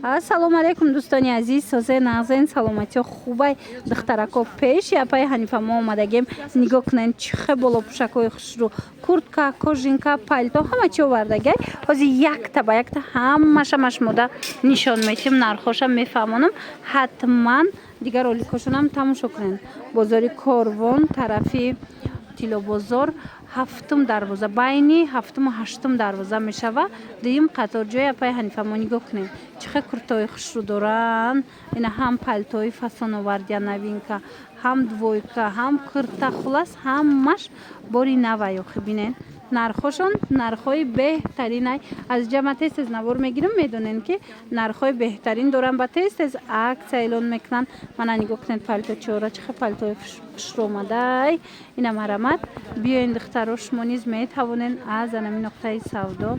ассалому алейкум дӯстони азиз, созе нағзен саломатиё хубай духтарако пеш япай ҳанифа мо омадагем. Нигоҳ кунед чӣ хе боло пӯшакҳои хушрӯ, куртка, кожинка, палто ҳама чӣ овардагай. Ҳозир якта ба якта ҳамаша машмуда нишон метим, нархоша мефаҳмонам. Ҳатман дигар оликошонам тамошо кунед. Бозори Корвон тарафи Тилобозор ҳафтум дарвоза байни ҳафтуму ҳаштум дарвоза мешава. Дуюм қаторҷои апай ҳанифа мо нигоҳ кунед чӣ хе куртаҳои хушрӯ доранд. Ина ҳам палтои фасон овардия новинка, ҳам двойка, ҳам курта, хулас ҳамаш бори навай охи бинед. Нархошон нархҳои беҳтаринай. Аз ҷама тез тез навор мегирам, медонем ки нархҳои беҳтарин дорам ба тез тез аксия эълон мекунанд. Мана нигоҳ кунед палто чора чӣ хе палтои хушрӯ омадай. Ина марамат биёин духтаро шумо низ метавонед аз анами нуқтаи савдо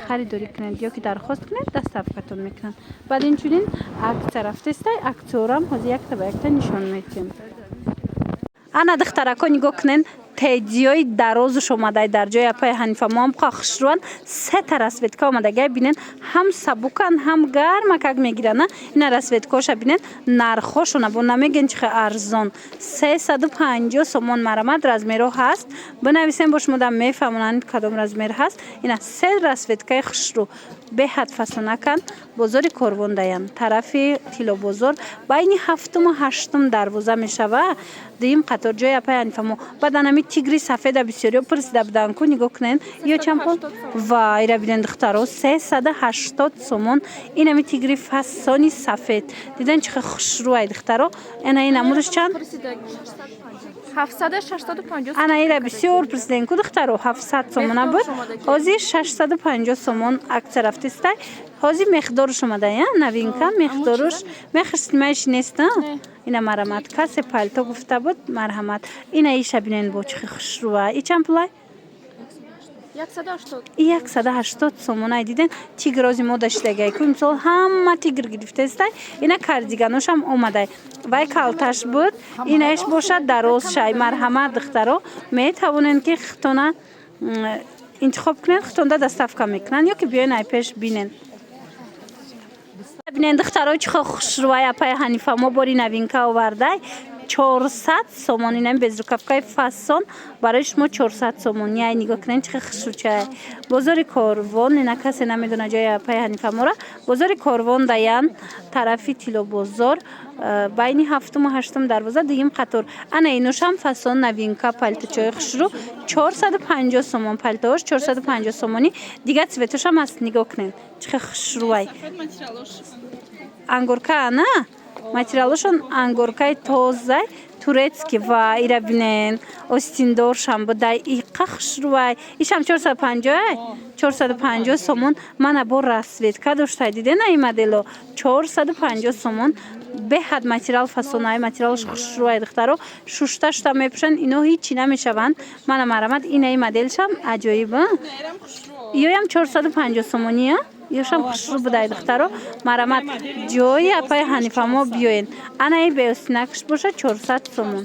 харидорӣ кунед ё ки дархост кунед доставкатон мекунанд. Баъд инчунин аксия рафтестай аксиёрам ҳозир якта ба якта нишон метиҳем. Ана духтарако нигоҳ кунед тедиёи дарозуш омадай дар ҷои апай ҳанифа мо ҳам хушрӯан сета расветка омадагай бинед ҳам сабукан ҳам гармак ак мегирана. Ина расветкаоша бинед нархошона бо намеген чихе арзон 350 сомон марамат размеро ҳаст. Бинависем бо шумо дам мефаҳмонанд кадом размер ҳаст. Ина се расветкаи хушрӯ беҳад фасонакан. Бозори Корвон даян тарафи Тилобозор байни ҳафтуму ҳаштум дарвоза мешава. Дуюм қаторҷои апай ҳанифа мо баъд анами тигри сафеда бисёриё пурсида буданд ку нигоҳ кунед ё чанд пул ва ира бинед духтаро 380 сомон. инами тигри фасони сафед диден чихе хушрӯ ай духтаро. Ана ин амудаш чанд 750 ана ира бисёр пурсиден ку духтаро 700 сомона буд. ҳозир 650 сомон аксия рафтистай. ҳозир мехдоруш омадай новинка мехдоруш мехристимаиш нест. Ина марамат касе палто гуфта буд марҳамат. Ина иша бинен бо чихе хушрӯа и чанд пулай 180 сомон ай диден тигрози мо даштагай ку имсол ҳама тигр гирифтестай. Ина кардиганошам омадай вай калташ буд. инаиш бошад дароз шай марҳамат духтаро метавонен ки хитона интихоб кунен хитонда доставка мекунанд ё ки биёин ай пеш бинен. Бинен духтаро чихе хушрӯай апай ҳанифа мо бори новинка овардай 400 сомон. инами безрукавкаи фасон барои шумо 400 сомон. яй нигоҳ кунед чихе хушрӯчай. Бозори Корвон ина касе намедона ҷои апай ҳанифа мора. Бозори Корвон даян тарафи Тилобозор байни ҳафтуму ҳаштум дарвоза дуюм қатор. Ана иношам фасон новинка палточои хушрӯ 450 сомон. палтоош 450 сомонӣ дигар цветошам аст. нигоҳ кунед чихе хушрӯай. ангорка ана материалошон ангоркаи тозай турецки ва ира бинен остиндоршам будай иқа хушрӯай. ишам 450 сомон. мана бо расветка доштай дидена ин модело 450 сомон. беҳад материал фасонай материалш хушрӯай духтаро шушта шушта мепӯшанд ино ҳичи намешаванд. мана марамат ина ин моделшам аҷоиб ёям 450 сомони ёшам хушрӯ будай духтаро марамат ҷои апай ҳанифа мо биёен. ана ин беостинакш боша 400 сомон.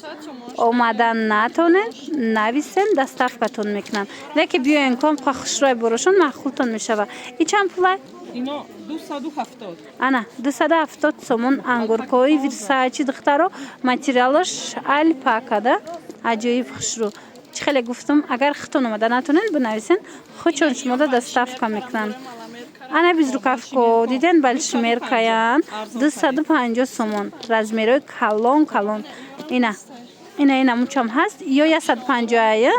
омадан натонед нависен доставкатон мекунанд. леки биёен ком хушрӯай борошон маъқултон мешава. и чанд пулай ино 270 ана 270 сомон. ангоркои вирсачи духтаро материалош алпакада аҷоиб хушрӯ. чӣ хеле гуфтум агар хитон омада натонед бинависен худчон шумода доставка мекунанд. ана безрукавко диден большимеркаян 250 сомон. размерои калон калон. ина мучам ҳаст ё 150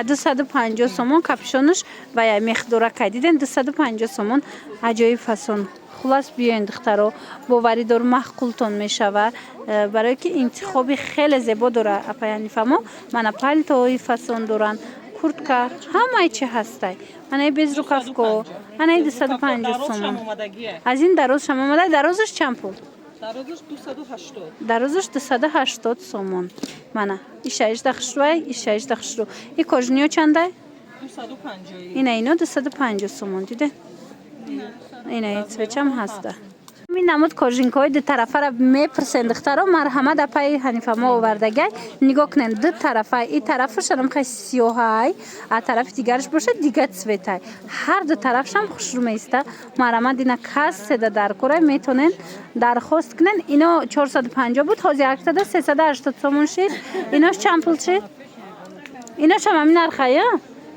250 сомон. капшонуш ва я мехдоракай диден 250 сомон. аҷоиб фасон. хулас биёин духтаро боваридор маъқултон мешава барое ки интихоби хеле зебо дора апай ҳанифа мо. мана палтои фасон доранд куртка ҳамаи чи ҳастай. ана безрукавко ана 250 сомон. аз ин дарозшам омадай. дарозаш чанд пул дарозаш 280 сомон. мана ишаишда хушрӯай ишаишда хушрӯ. и кожиниё чандай 250 ина ино 250 сомон диде. ина цвечам ҳаста. این نمود کاژینکای دو طرفه را میپرسند دخترا مرحمت اپای حنیفه ما آوردگی نگاه کنند دو طرفه این طرفش هم خیلی سیاهی ا طرف دیگرش باشه دیگه سفیدی هر دو طرفش هم خوش رو میسته مرحمت اینا کس سده در کوره میتونن درخواست کنن اینا 450 بود حاضر اکتاده 380 سومون شد ایناش چند پول شد ایناش هم همین نرخه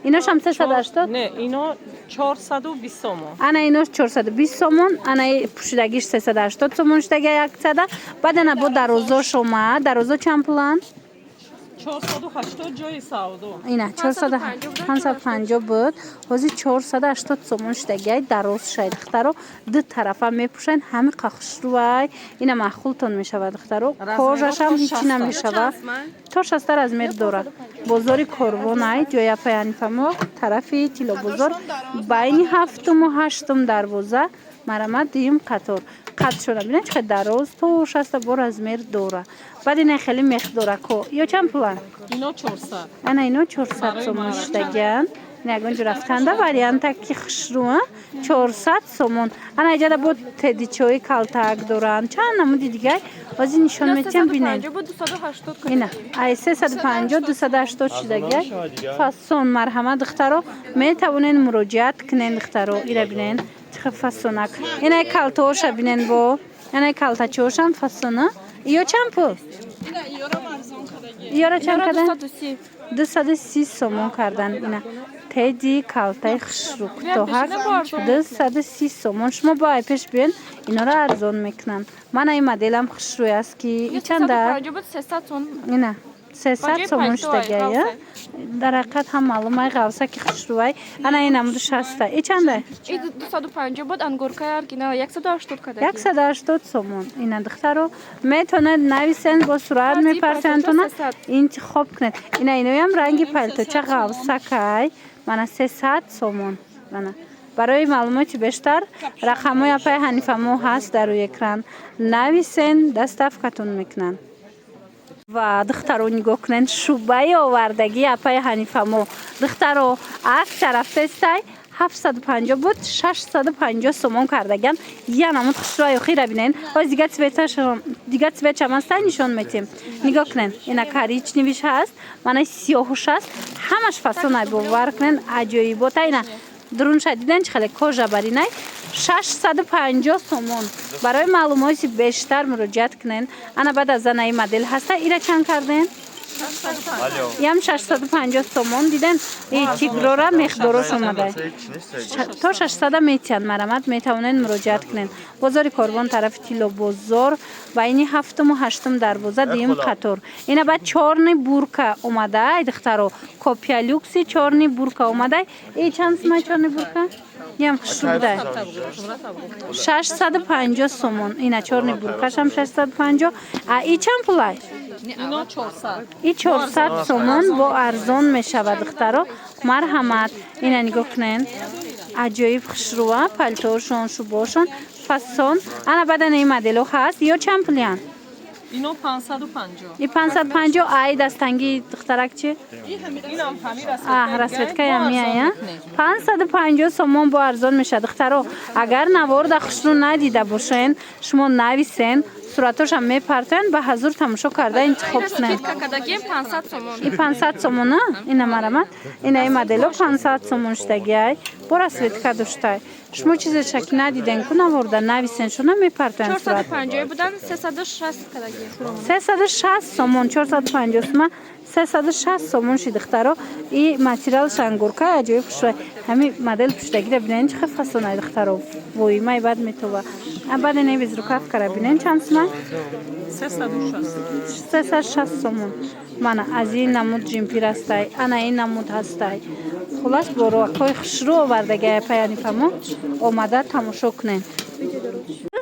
ایناش هم 380 نه اینا 420 سومون انا ایناش 420 سومون انا پوشیدگیش 380 سومون شده یک صده بعد انا بود دروازه شما دروازه چند پولن 480 جای سعودو اینا 550 بود حاضر 480 سومون شده دروازه شاید دخترو دو طرفه میپوشن همه قخش روی اینا معقولتون میشود دخترو کارش هم هیچی نمیشود تا شستر از میر دوره بازاری کاروان جای پیانی فما طرفی تیلو بازار بین هفتم و هشتم دروازه مرمت دیم قطار قط شده بینه چقدر دراز تو شسته بار از میر دوره بعد این خیلی مقداره کو یا چند پولن اینا 400 انا اینو 400 سومون شدگن نگون جو رفتنده وریانتا که خشروه 400 سومون انا ایجاده بود تدیچوی کالتاک دوران چند نمودی دیگه از این نشان میتیم بینن اینا ای 350 280 شدگه فاسون مرحمت دخترو میتوانین مراجعت کنین دخترو ایره بینن چه فاسونک اینا کالتوش بینن با اینا کالتاچوش هم فاسونه یا چند پول یارا چند کردن 230 سومون کردن اینا تدی کالتای خشروک تو هست 230 سومون شما با پیش بیان اینا را ارزان میکنن من این مدلم خشروی است که این چنده اینا 300 سومون شده در حقیقت هم معلومه غوصه که خشروی انا این نمود 60 ای چنده؟ این 250 بود انگورکای ارگینا 180 کده 180 سومون اینا دخترو میتونه نویسن با سرعت میپرسن انتخاب کنید اینو هم رنگی پالتو چه غوصه که من 300 سومون من برای معلومات بیشتر رقمای اپای حنیفه مو هست در روی اکران نویسن دستافکتون میکنن و دخترو نگاه کنن شوبای آوردگی اپای حنیفه مو دخترو عکس رفته استای 750 بود 650 سومون کردگن یا نمود خشروی خیره بینین باز دیگه سویت هم هسته نشان میتیم نگاه کنن اینا کاریچ نویش هست من سیاهوش هست همش فصل باور کنن عجایی بود اینا درون شدیدن چه خیلی کجا برینه 650 سومون برای معلومات بیشتر مراجعت کنن انا بعد از این مدل هسته ایره چند کردن یم 650 سومون دیدن این تیگرو را مقدارش اومده تا 600 میتین مرمت میتونن مراجعت کنن بازار کاروان طرف تیلو بازار و این هفتم و هشتم دروازه دیم قطار اینا بعد چارنی بورکا اومده ای دخترو کپیا لوکسی چارنی بورکا اومده ای چند سمه چارنی بورکا یم خشوده 650 سومون اینا چارنی بورکاش هم 650 ای چند پولای اینا 400 این 400 سومون با ارزان میشود دخترو مرحمت اینا نگاه کنین عجایب خشروه پلتوشون شوباشون فسون انا بدن این مدلو هست یا چند پولیان اینا 550 این 550 ای دستنگی دخترک چی؟ این هم همین رسوت که همیه 550 سومون با ارزان میشه دخترو اگر نوارد خشرو ندیده باشین شما نویسین صورتش هم میپرتن به حضور تماشا کرده انتخاب کنن این 500 سومونه این مرمت این مدلو 500 سومون شدگی برا سویتکا داشته شما چیز شکی ندیدن که نوارده نویسین شما میپرتن صورت 450 بودن 360 کدگی 360 سومون 450 سومون 360 سومون شد دخترو این ماتریال شنگورکا عجیب خوشه همین مدل پشتگی را بینین چه فصل دخترو وای مای بعد میتوه بعد نمیز رو کف کرده بینین چند سومون 360 سومون من از این نمود جیمپیر هستای انا این نمود هستای خلاص برو کوی خشرو آوردگی پیانی فمو اومده تماشا کنین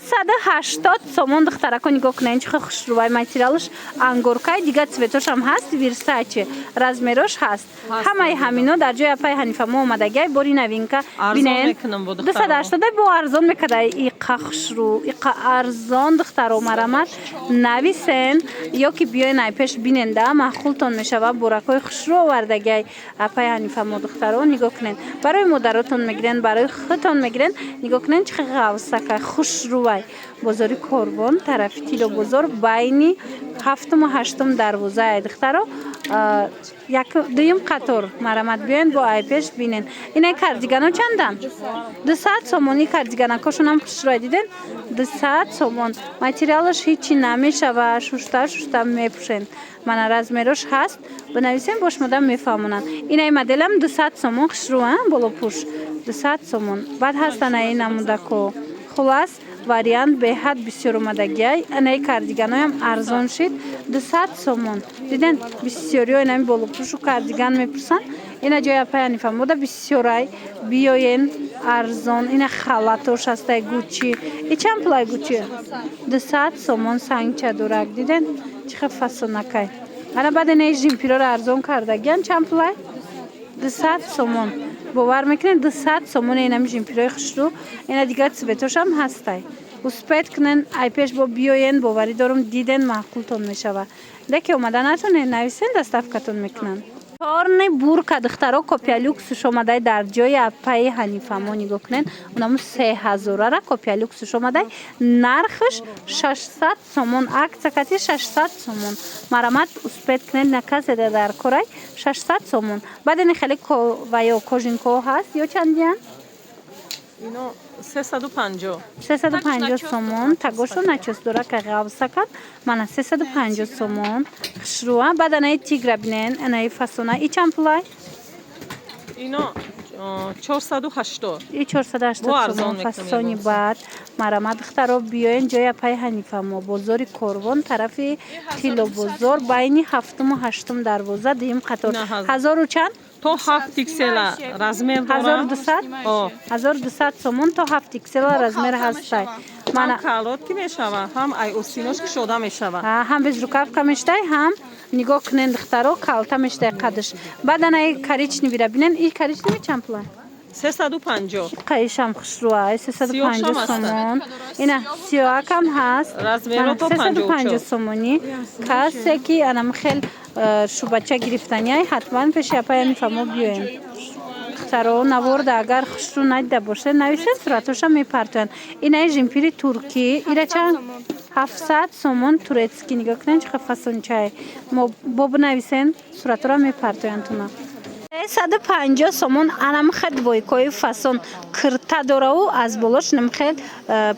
180 سومون دخترکو نگاه کنین چه خشروی ماتریالش انگورکای دیگه سویتوش هم هست ویرساچه رزمیروش هست همه همینو در جای اپای حنیفه ما اومدگی باری نوینکا بینین 280 با ارزان میکده ای خشرو ای ارزان دخترو مرمت نویسن یا که بیاین ای پیش بینین ده معقولتون میشه و برکای خشرو آوردگی اپای حنیفه ما دخترو نگاه کنین برای مدراتون میگیرن برای خودتون میگیرن نگاه کنین چه غوصه که خشروی ай бозори Корвон тарафи Тило бозор байни 7 ва 8 дарвоза ай духтаро як дуюм қатор марамат биён бо ай пеш бинен инай кардигано чандан 200 сомони кардиганакошунам хушро диден 200 сомон материалаш ҳичи намешава шушта мепушен мана размерош ҳаст бинависем бошмода мефаҳмонанд инай моделам 200 сомон хушрӯа болопуш 200 сомон баъд ҳастан ай намудако хулас вариант беҳад бисёр омадагиай анаи кардиганоям арзон шид 200 сомон диден бисёриё инами болопушу кардиган мепурсанд ина ҷоя паяни фамода бисёрай биёен арзон ина халатош астай гучи и чанд пулай гучи 200 сомон сангча дурак диден чихе фасонакай ана баъд инаи жимпирора арзон кардагиан чанд пулай 200 сомон бовар мекунен 200 сомон инами жимпирои хушрӯ ина дигар цветошам ҳастай успед кунен ай пеш бо биёен боварӣ дорум диден маъқултон мешава леки омада натонен нависен доставкатон мекунанд чорни бурка духтаро копиялюксуш омадай дар ҷои апаи ҳанифамо нигоҳ кунен унаму 3000-ара копиялюксуш омадай нархаш 600 сомон акция кати 600 сомон марамат успед кунен накаседа дар корай 600 сомон баъд ини хеле ваё кожинко ҳаст ё чандиян اینا 350 350 сомон тагошо начос дора ка ғавсакан мана 350 сомон хушрӯа баъд анаи тигра бинен анаи фасона и чанд пулай اینا 480 и 480 сомон фасони баъд марамат духтаро биёен ҷоя пай ҳанифамо бозори Корвон тарафи Тило бозор байни 7 ва 8 дарвоза дуюм қатор 1000 чанд تو 7 پیکسل размер دارم 1200 сомон то 7 пиксела размер ҳастай هم کالوتی میشوه هم ای اوستینوش که شده میشوه هم без рукавка мештай ҳам нигоҳ кунен духтаро калта мештай қадш баъд анаи корични бира бинен и корични чанд пулай 350 қаишам хушрӯа 350 сомон ина сиёакам ҳаст размеро то 350 сомони касе ки анам хел шубача гирифтанияй ҳатман пеши апая нифамо биёем духтаро наворда агар хушрӯ надида боше нависен суратоша мепартоянд инаи жимпири туркӣ ира чанд 700 сомон турецкӣ нигоҳ кунен чихе фасончае бо бинависен суратора мепартоянд туна 350 сомон анам хед войкои фасон кирта дораву аз болош намхел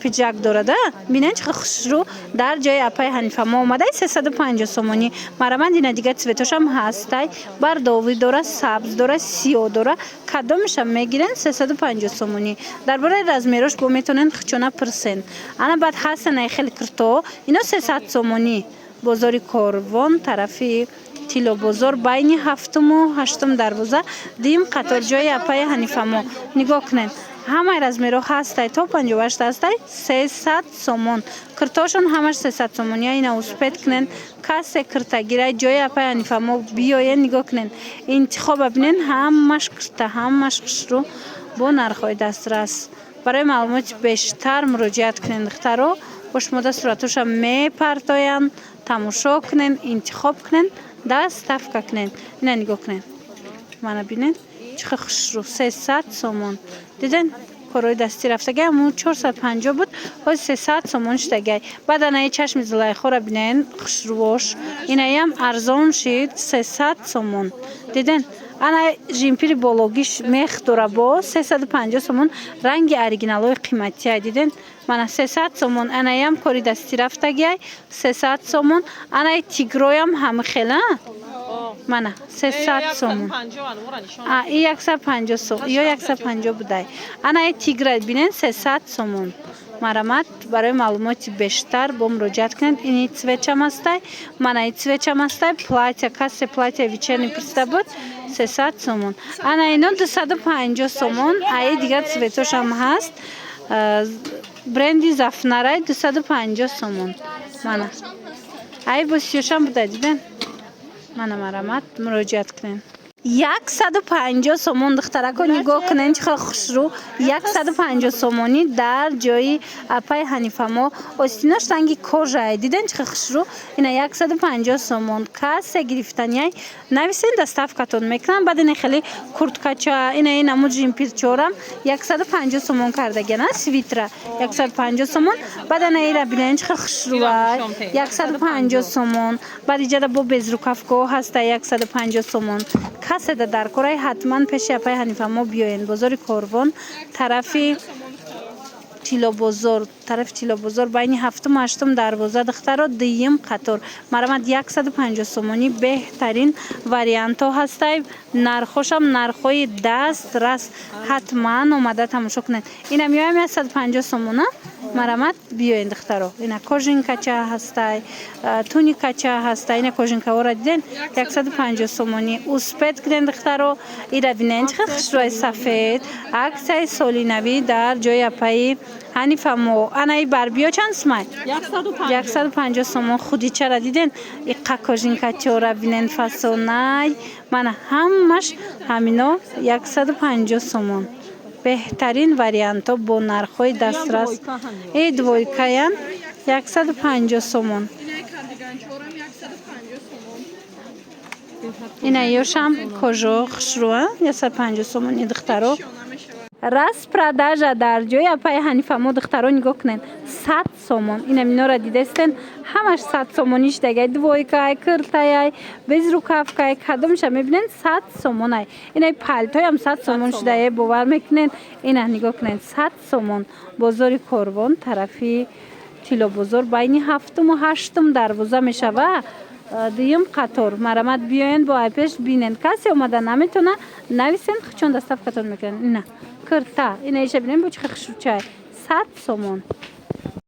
пиҷак дорада бинен чихе хушрӯ дар ҷои апаи ҳанифамо омадай 350 сомони мараманд ина дигар цветошам ҳастай бардовӣ дора сабз дора сиё дора кадомашам мегирен 350 сомони дар бораи размерош бо метонен хичона пирсен ана баъд ҳастанай хеле кирто ино 300 сомони бозори Корвон тарафи Тило бозор байни 7 ва 8 дарвоза дуюм қатор ҷои апаи ҳанифамо нигоҳ кунен ҳамаи размеро ҳастай то 58 ҳастай 300 сомон киртошон ҳамаш 300 сомония ина успед кунен касе киртагирай ҷои апаи ҳанифамо биёен нигоҳ кунен интихоба бинен ҳамаш кирта ҳамаш хушрӯ бо нархҳои дастрас барои маълумоти бештар муроҷиат кунен духтаро бо шумода суратоша мепартоянд тамошо кунен интихоб кунен доставка кунен ина нигоҳ кунен мана бинен чихе хушрӯ 300 сомон диден корои дастӣ рафтагай аммо 450 буд ҳози 300 сомон шидагай баъд анаи чашми зулайхора бинен хушрӯош инаям арзон шид 300 сомон диден ана жимпири бологиш мех дора бо 350 сомон ранги оригиналои қиматия диден мана 300 сомон анаям кори дастӣ рафтагай 300 сомон анаи тигроям ҳамихела мана 300 сомон и 150 сомон ё 150 будай анаи тигра бинен 300 сомон марамат барои маълумоти бештар бо муроҷиат кунед ини цветчам ҳастай манаи цветчам ҳастай платья касе платья вечерни пурсида буд 300 сомон ана ино 250 сомон аи дигар цветошам ҳаст бренди зафнарай 250 сомон мана ай бо сиёшам буда диден мана марамат муроҷиат кунен 150 сомон духтарако нигоҳ кунен чӣ хел хушрӯ 150 сомонӣ дар ҷои апаи Ҳанифа мо остинош ранги кожаи диден чӣ хел хушрӯ ина 150 сомон кассе гирифтанияй нависен доставкатон мекунам баъд ина хеле курткача ина намуд жимпирчорам 150 сомон кардагиана свитра 150 сомон баъд ина ира бинен чӣ хел хушрӯай 150 сомон баъд иҷада бо безрукавкаҳо ҳаста 150 сомон каседа дар кораи ҳатман пеши апаи Ҳанифа мо биёен бозори Корвон тарафи Тилобозор байни 7-8 дарвоза духтаро дуюм қатор марамад 150 сомонӣ беҳтарин вариантҳо ҳастай нархошам нархҳои дастрас ҳатман омада тамошо кунед ина меоям 150 сомона марамад биёен духтаро ина кожинкача ҳастай туникача ҳастай ина кожинкаҳоро диден 150 сомонӣ успед кунен духтаро ира бинен чӣ хел хушрӯи сафед аксияи солинавӣ дар ҷои апаи Ҳанифа мо анаи барбиё чанд сумай 150 сомон худичара диден иққа кожинкачора бинен фасонай мана ҳамаш ҳамино 150 сомон беҳтарин вариантҳо бо нархҳои дастрас двойкаян 150 сомон ина ёшам кожо хушрӯа 150 сомони духтаро распродажа дар ҷои апаи Ҳанифа мо духтаро нигоҳ кунен 100 сомон ина минора дидестен ҳамаш 100 сомониш дагай двойкай киртаяй безрукавкай кадомша мебинен 100 сомонай ина палтоям 100 сомон шудае бовар мекунен ина нигоҳ кунен 100 сомон бозори Корвон тарафи Тилобозор байни 7-8 дарвоза мешава дуюм қатор марамад биёен бо айпеш бинен касе омада наметона нависен чун доставкатон мекунен ина кирта ина иша бинен бо чӣ хел хушрӯ чай 100 сомон